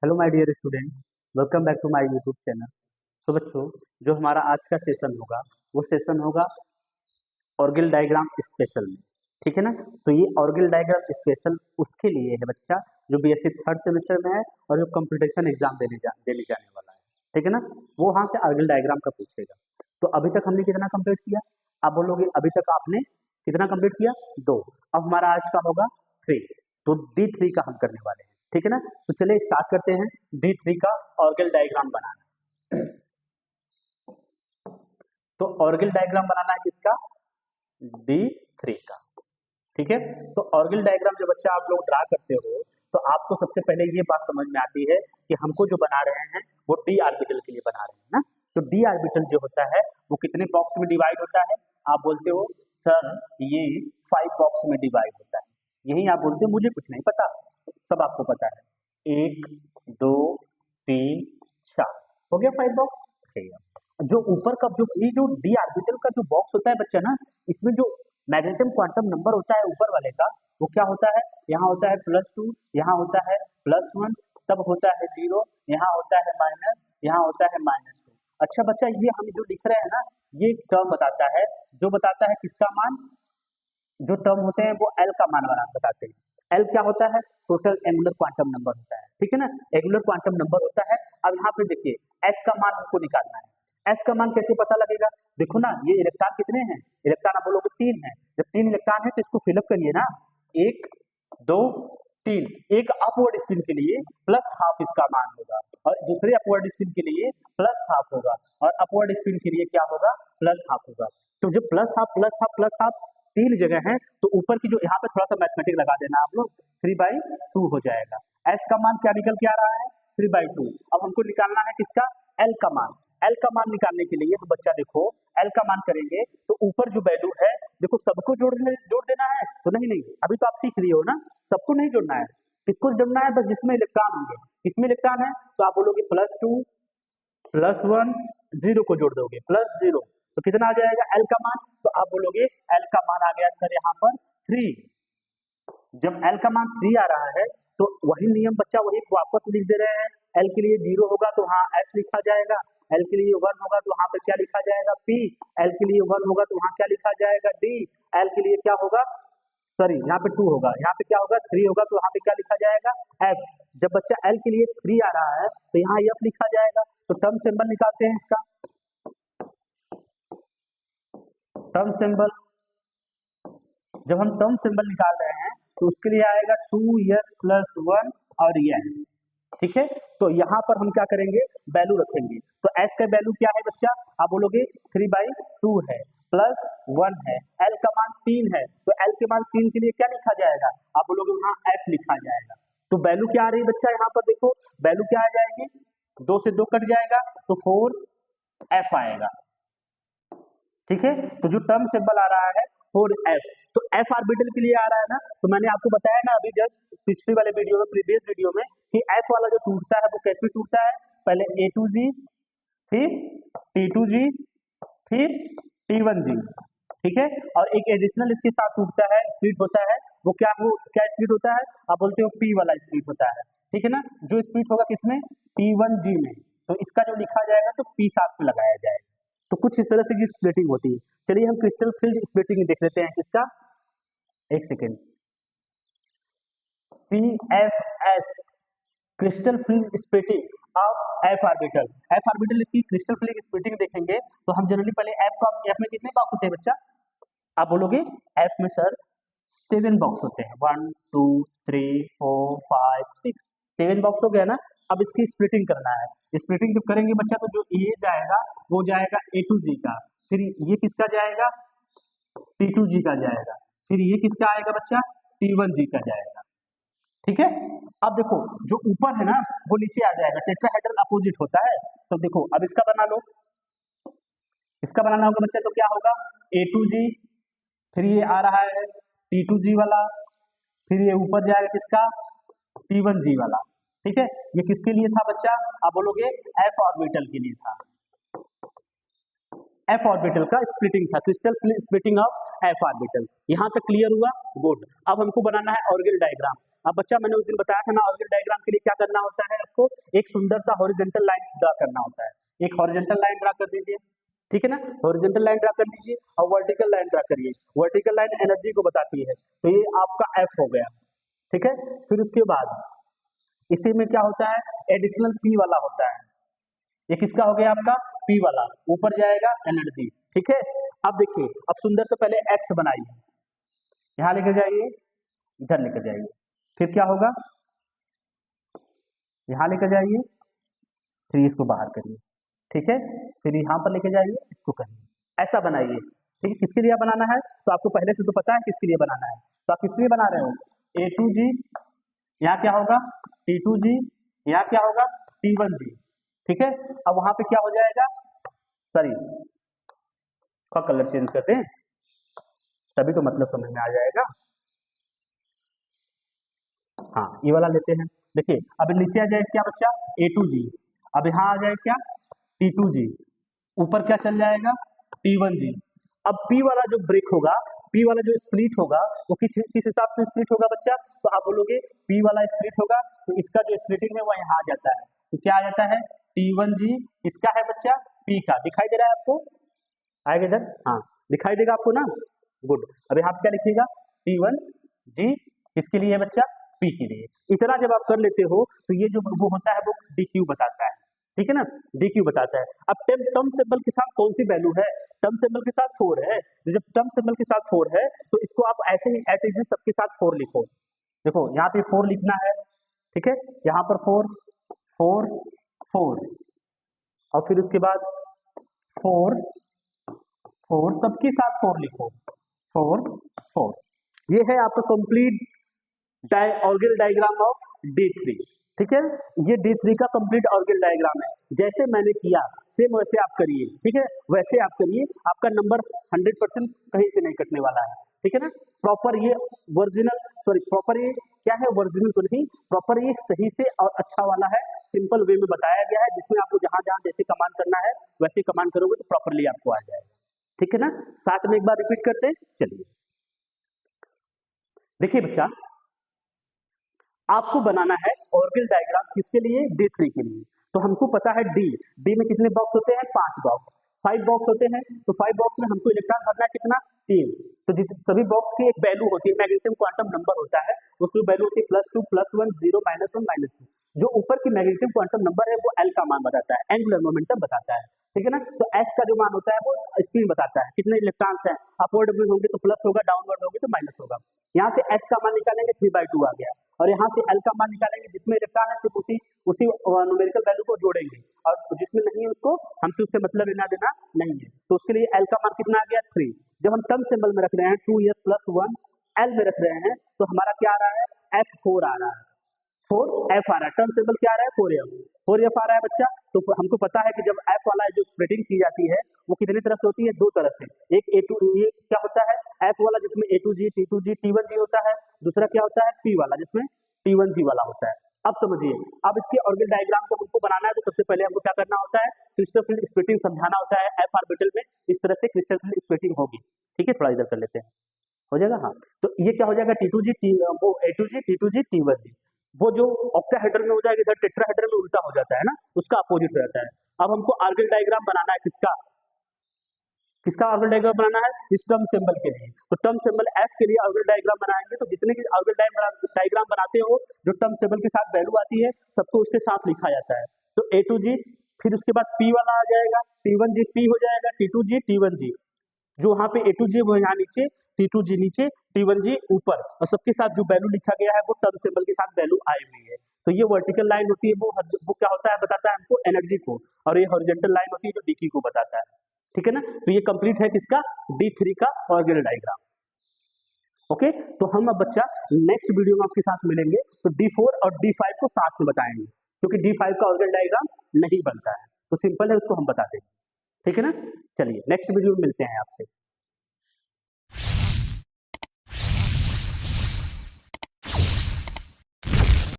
Hello my dear student, welcome back to my YouTube channel. तो बच्चों, जो हमारा आज का सेशन होगा वो सेशन होगा ऑर्गेल डायग्राम स्पेशल में। ठीक है ना। तो ये ऑर्गेल डायग्राम स्पेशल उसके लिए है बच्चा जो बीएससी थर्ड सेमेस्टर में है और जो कंपटीशन एग्जाम देने जाने वाला है। ठीक है ना। वो वहाँ से ऑर्गेल डायग्राम का पूछेगा। तो अभी तक हमने कितना कंप्लीट किया? आप बोलोगे अभी तक आपने कितना कंप्लीट किया? 2। अब हमारा आज का होगा 3। तो D3 का हम करने वाले हैं। ठीक है ना। तो चलिए स्टार्ट करते हैं D3 का ऑर्गेल डायग्राम बनाना। तो ऑर्गेल डायग्राम बनाना है किसका? D3 का। ठीक है। तो ऑर्गेल डायग्राम जब बच्चा आप लोग ड्रा करते हो तो आपको सबसे पहले ये बात समझ में आती है कि हमको जो बना रहे हैं वो डी ऑर्बिटल के लिए बना रहे हैं ना। तो डी ऑर्बिटल जो होता है वो कितने बॉक्स में डिवाइड होता है? आप बोलते हो सर ये 5 बॉक्स में डिवाइड होता है। यही आप बोलते हो, मुझे कुछ नहीं पता, सब आपको पता है। 1 2 3 4 हो गया 5 बॉक्स। जो ऊपर का जो ये जो डी ऑर्बिटल का जो बॉक्स होता है बच्चा ना, इसमें जो मैग्नेटम क्वांटम नंबर होता है ऊपर वाले का, वो क्या होता है? यहाँ होता है +2, यहाँ होता है +1, तब होता है 0, यहाँ होता है माइनस, यहाँ होता है -2। अच्छा बच्चा, ये हम जो लिख रहे हैं ना, ये टर्म बताता है, जो बताता है किसका मान? जो टर्म होते हैं वो एल का मान बताते हैं। एल क्या होता है? टोटल एंगुलर क्वांटम नंबर होता है। ठीक है ना। एंगुलर क्वांटम नंबर होता है। अब यहाँ पे देखिए एस का मान हमको निकालना है। एस का मान कैसे पता लगेगा? देखो ना, ये इलेक्ट्रॉन कितने हैं? इलेक्ट्रॉन आप बोलोगे 3 है। जब 3 इलेक्ट्रॉन है तो इसको फिलअप करिए ना। 1 2 3। एक अपवर्ड स्पिन के लिए +½ इसका मान होगा और दूसरे अपवर्ड स्पिन के लिए +½ होगा और अपवर्ड स्पिन के लिए क्या होगा? +½ होगा। तो जो +½ 3 जगह है तो ऊपर की जो यहाँ पे थोड़ा सा मैथमेटिक लगा देना आप लोग, 3/2 हो जाएगा। एस का मान क्या निकल के आ रहा है? 3/2। अब हमको निकालना है किसका? एल का मान। एल का मान निकालने के लिए तो बच्चा देखो, एल का मान करेंगे तो ऊपर जो वैल्यू है देखो, सबको जोड़ देना है तो नहीं, अभी तो आप सीख लिए हो ना, सबको नहीं जोड़ना है। किसको जोड़ना है? बस जिसमें इलेक्ट्रॉन होंगे। किसमें इलेक्ट्रॉन है? तो आप बोलोगे +2 +1, 0 को जोड़ दोगे +0, तो कितना आ जाएगा एल का मान? तो आप बोलोगे एल का मान आ गया सर यहाँ पर 3। जब एल का मान 3 आ रहा है तो वही नियम बच्चा वही वापस लिख दे रहे हैं। एल के लिए 0 होगा तो वहाँ एस लिखा जाएगा, एल के लिए 1 होगा तो वहाँ पे क्या लिखा जाएगा? पी। एल के लिए 1 होगा तो वहाँ क्या लिखा जाएगा? डी। एल के लिए क्या होगा? सॉरी, यहाँ पे 2 होगा, यहाँ पे क्या होगा? 3 होगा तो यहाँ पे क्या लिखा जाएगा? एफ। जब बच्चा एल के लिए 3 आ रहा है तो यहाँ एफ लिखा जाएगा। तो टर्म सिंबल निकालते हैं इसका। टर्म सिंबल, जब हम टर्म सिंबल निकाल रहे हैं तो उसके लिए आएगा 2s+1 और n। ठीक है। तो यहाँ पर हम क्या करेंगे? वैल्यू रखेंगे। तो s का वैल्यू क्या है बच्चा? आप बोलोगे 3/2 है, +1 है, l का मान 3 है, तो l के मान 3 के लिए क्या लिखा जाएगा? आप बोलोगे वहाँ s लिखा जाएगा। तो वैल्यू क्या आ रही है बच्चा? यहाँ पर देखो वैल्यू क्या आ जाएगी? 2 से 2 कट जाएगा तो 4f आएगा। ठीक है। तो जो टर्म सिंबल आ रहा है 4f, तो f ऑर्बिटल के लिए आ रहा है ना। तो मैंने आपको बताया ना अभी जस्ट पिछले वाले वीडियो में, प्रीवियस वीडियो में, कि f वाला जो टूटता है वो कैसे टूटता है? पहले A2G, फिर T2G, फिर T1G। ठीक है। और एक एडिशनल इसके साथ टूटता है, स्प्लिट होता है, वो क्या स्प्लिट होता है? आप बोलते हो P वाला स्प्लिट होता है। ठीक है ना। जो स्प्लिट होगा किसमें? T1G में। तो इसका जो लिखा जाएगा तो P साथ में लगाया जाएगा। तो कुछ इस तरह से की स्प्लिटिंग होती है। चलिए हम क्रिस्टल फील्ड स्प्लिटिंग देख लेते हैं किसका। एक second. CFS, crystal field splitting of F orbital. F orbital की क्रिस्टल फील्ड स्प्लिटिंग देखेंगे तो हम जनरली पहले एफ में कितने बॉक्स होते हैं बच्चा? आप बोलोगे एफ में सर 7 बॉक्स होते हैं। 1 2 3 4 5 6, 7 बॉक्स हो गया ना। अब इसकी स्प्लिटिंग करना है। स्प्लिटिंग जब करेंगे बच्चा तो जो ये जाएगा वो जाएगा A2G का, फिर ये किसका जाएगा? T2G का जाएगा, फिर ये किसका आएगा बच्चा? T1G का जाएगा। ठीक है। अब देखो जो ऊपर है ना वो नीचे आ जाएगा, टेट्राहेड्रल अपोजिट होता है। तो देखो अब इसका बना लो, इसका बनाना होगा बच्चा। तो क्या होगा? A2G, फिर ये आ रहा है T2G वाला, फिर ये ऊपर जाएगा किसका? T1G वाला। ठीक है। ये किसके लिए था बच्चा? आप बोलोगे एफ ऑर्बिटल के लिए था। एफ ऑर्बिटल का स्प्लिटिंग था, crystal splitting of F orbital. यहाँ तक क्लियर हुआ? गुड। अब हमको बनाना है ऑर्गेल डायग्राम। अब बच्चा मैंने उस दिन बताया था ना, ऑर्गेल डायग्राम के लिए क्या करना होता है आपको? एक सुंदर सा हॉरिजेंटल लाइन ड्रा करना होता है। एक हॉरिजेंटल लाइन ड्रा कर दीजिए, ठीक है ना, हॉरिजेंटल लाइन ड्रा कर लीजिए और वर्टिकल लाइन ड्रा करिए। वर्टिकल लाइन एनर्जी को बताती है, तो ये आपका एफ हो गया, ठीक है। फिर उसके बाद इसी में क्या होता है, एडिशनल पी वाला होता है। ये किसका हो गया आपका, पी वाला, ऊपर जाएगा एनर्जी, ठीक है। अब देखिए, अब सुंदर से पहले एक्स बनाइए, यहां लेकर जाइए, इधर लेकर जाइए, फिर क्या होगा, यहां लेकर जाइए, फिर इसको बाहर करिए, ठीक है, फिर यहाँ पर लेके जाइए, इसको करिए, ऐसा बनाइए, ठीक है। किसके लिए बनाना है, तो आपको पहले से तो पता है किसके लिए बनाना है, तो आप किस लिए बना रहे हो, A2G, यहाँ क्या होगा T2G, यहाँ क्या होगा T1G, ठीक है। अब वहां पे क्या हो जाएगा, सॉरी का कलर चेंज करते हैं, तभी तो मतलब समझ में आ जाएगा। हाँ, ये वाला लेते हैं। देखिए, अब नीचे आ जाए क्या बच्चा, A2G, अब यहाँ आ जाए क्या T2G, ऊपर क्या चल जाएगा T1G। अब P वाला जो ब्रेक होगा, P वाला जो स्प्लिट होगा, वो किस हिसाब से स्प्लिट होगा बच्चा, तो आप बोलोगे P वाला स्प्लिट होगा, तो इसका जो स्प्लिटिंग है वो यहाँ आ जाता है, तो क्या आ जाता है T1G, इसका है बच्चा P का, दिखाई दे रहा है आपको, आएगा इधर, हाँ दिखाई देगा आपको ना, गुड। अब यहाँ क्या लिखिएगा T1G, किसके लिए है बच्चा, P के लिए। इतना जब आप कर लेते हो तो ये जो वो होता है वो DQ बताता है, ठीक है ना, DQ बताता है। अब टर्म सिंबल के साथ कौन सी वैल्यू है, टर्म सिंबल के साथ 4 है, तो जब टर्म सिंबल के साथ 4 है तो इसको आप ऐसे ही एट इज सबके साथ 4 लिखो। देखो यहाँ पे 4 लिखना है, ठीक है, यहाँ पर 4 4 4 और फिर उसके बाद 4 4 सबके साथ 4 लिखो, 4 4। ये है आपका complete Orgel diagram of D3, ठीक है। ये D3 का कंप्लीट ऑर्गेल डायग्राम है, जैसे मैंने किया सेम वैसे आप करिए, ठीक है, वैसे आप करिए, आपका नंबर 100% कहीं से नहीं कटने वाला है, ठीक है ना। प्रॉपर ये ओरिजिनल, सॉरी प्रॉपर ये क्या है, ओरिजिनल तो नहीं, प्रॉपर ये सही से और अच्छा वाला है, सिंपल वे में बताया गया है, जिसमें आपको जहां जहां जैसे कमांड करना है वैसे कमांड करोगे तो प्रॉपरली आपको आ जाएगा, ठीक है ना। साथ में एक बार रिपीट करते हैं, चलिए। देखिए बच्चा, आपको बनाना है ऑर्गेल डायग्राम किसके लिए, D3 के लिए। तो हमको पता है डी में कितने बॉक्स होते हैं, 5 बॉक्स, 5 बॉक्स होते हैं, तो 5 बॉक्स में हमको इलेक्ट्रॉन भरना है कितना, 3। तो सभी बॉक्स की एक वैल्यू होती है, मैग्नेटिज्म क्वांटम नंबर होता है, उसकी वैल्यू होती है +2 +1 0 -1 -2। जो ऊपर की मैग्नेटिज्म क्वांटम नंबर है वो एल का मान बताता है, एंगुलर मोमेंटम बताता है, ठीक है ना। तो एस का जो मान होता है वो स्पिन बताता है, कितने इलेक्ट्रॉन्स हैं, अपवर्ड में होंगे तो प्लस होगा, डाउनवर्ड होंगे तो माइनस होगा। यहाँ से एस का मान निकालेंगे 3/2 आ गया, और यहाँ से एल का मान निकालेंगे, जिसमें इलेक्ट्रॉन है सिर्फ उसी न्यूमेरिकल वैल्यू को जोड़ेंगे, और जिसमें नहीं है उसको हमसे उससे मतलब लेना देना नहीं है, तो उसके लिए एल का मान कितना आ गया 3। जब हम टर्म सिंबल में रख रहे हैं 2s + 1 एल में रख रहे हैं, तो हमारा क्या आ रहा है, F4 आ रहा है, 4f आ रहा है, टर्म सिंबल क्या आ रहा है 4f आ रहा है बच्चा। तो हमको पता है कि जब f वाला जो स्प्लिटिंग की जाती है वो कितनी तरह से होती है, 2 तरह से। एक A2, ये क्या होता है f वाला जिसमें A2G T2G T1G होता है, दूसरा क्या होता है P वाला जिसमें T1G वाला होता है। अब समझिए, अब इसके ऑर्गेल डायग्राम को हमको बनाना है, तो सबसे पहले हमको क्या करना होता है, क्रिस्टल फील्ड स्प्लिटिंग समझाना होता है। f ऑर्बिटल में इस तरह से क्रिस्टल फील्ड स्प्लिटिंग होगी, ठीक है, थोड़ा इधर कर लेते हैं, हो जाएगा, हाँ। तो ये क्या हो जाएगा T2G वो A2G T2G T1G, वो जो ऑक्टाहेड्रल में हो जाएगा, इधर टेट्राहेड्रल में उल्टा हो जाता है ना, उसका अपोजिट हो जाता है। अब हमको ऑर्गेल डायग्राम बनाना है, किसका ऑर्गेल डायग्राम बनाना है, इस टर्म सिंबल के लिए। तो टर्म सिंबल एफ के लिए ऑर्गेल डायग्राम बनाएंगे, तो जितने की ऑर्गेल डायग्राम बनाते हो, जो टर्म सिंबल के साथ वैल्यू आती है सबको उसके साथ लिखा जाता है। तो A2G, फिर उसके बाद P वाला आ जाएगा, T1G P हो जाएगा, T2G T1G, जो वहां पे A2G वो यहाँ नीचे, T2G नीचे, T1G ऊपर, और सबके साथ जो वैल्यू लिखा गया है वो टर्म सिंबल के साथ वैल्यू आई हुई है। तो ये वर्टिकल लाइन होती है, वो क्या होता है, बताता है हमको एनर्जी को, और ये हॉरिजॉन्टल लाइन होती है जो DQ को बताता है, ठीक है ना। तो ये कंप्लीट है किसका, D3 का ऑर्गेल डायग्राम। ओके, तो हम अब बच्चा नेक्स्ट वीडियो में आपके साथ मिलेंगे, तो D4 और D5 को साथ में बताएंगे, क्योंकि D5 का ऑर्गेल डायग्राम नहीं बनता है, तो सिंपल है, उसको हम बता देंगे, ठीक है ना। चलिए नेक्स्ट वीडियो में मिलते हैं आपसे।